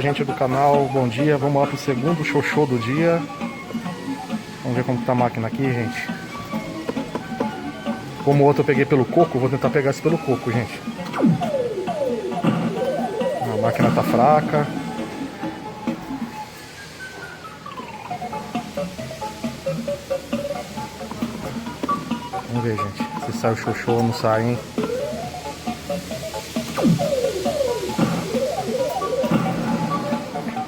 gente do canal, bom dia. Vamos lá pro segundo xoxô do dia. Vamos ver como tá a máquina aqui, gente. Como o outro eu peguei pelo coco, vou tentar pegar esse pelo coco, gente. A máquina tá fraca. Vamos ver, gente, se sai o xoxô ou não sai, hein?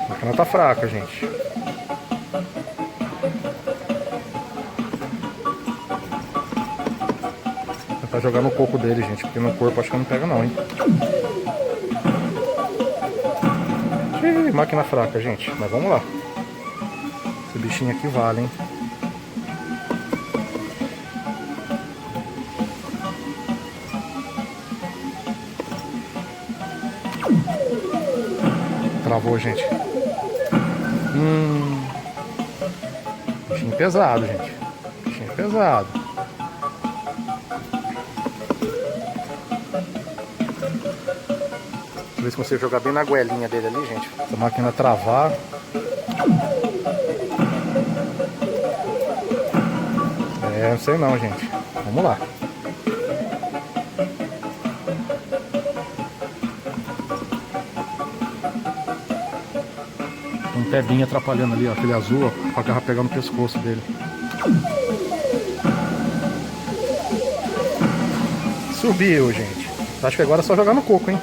A máquina tá fraca, gente. Vou tentar jogar no coco dele, gente, porque no corpo acho que não pega não, hein? Ih, máquina fraca, gente, mas vamos lá. Esse bichinho aqui vale, hein? Travou, gente. Bichinho pesado, gente. Bichinho pesado. Ver se você jogar bem na goelinha dele ali, gente. Se a máquina travar. Não sei não, gente. Vamos lá. Um pebinho atrapalhando ali, ó, aquele azul, ó, pra garra pegar no pescoço dele. Subiu, gente. Acho que agora é só jogar no coco, hein?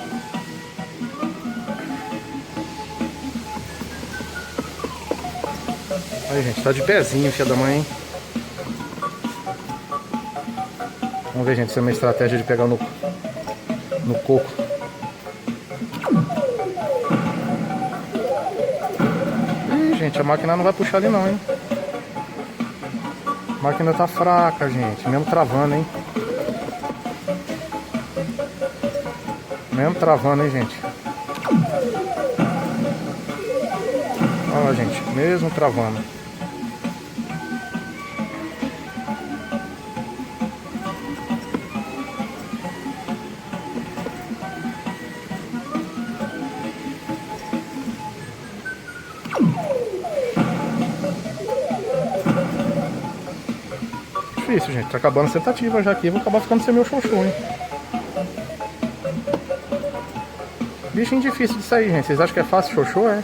Aí, gente, tá de pezinho, filha da mãe, hein? Vamos ver, gente, se é uma estratégia de pegar no coco. Ih, gente, a máquina não vai puxar ali não, hein? A máquina tá fraca, gente. Mesmo travando, hein? Mesmo travando, hein, gente? Olha lá, gente. Mesmo travando. Difícil, gente. Tá acabando a tentativa já aqui. Vou acabar ficando sem meu xoxô, hein? Bichinho difícil de sair, gente. Vocês acham que é fácil xoxô? É.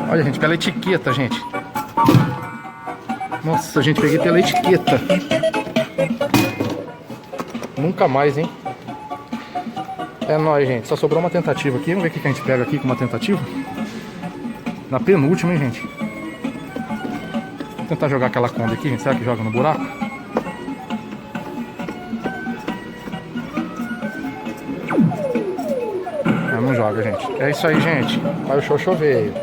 Olha, gente, pela etiqueta, gente. Nossa, gente, peguei pela etiqueta. Nunca mais, hein? É nóis, gente. Só sobrou uma tentativa aqui. Vamos ver o que a gente pega aqui com uma tentativa. Na penúltima, hein, gente. Vou tentar jogar aquela Kombi aqui, gente. Será que joga no buraco? Não joga, gente. É isso aí, gente. Vai o xoxô veio.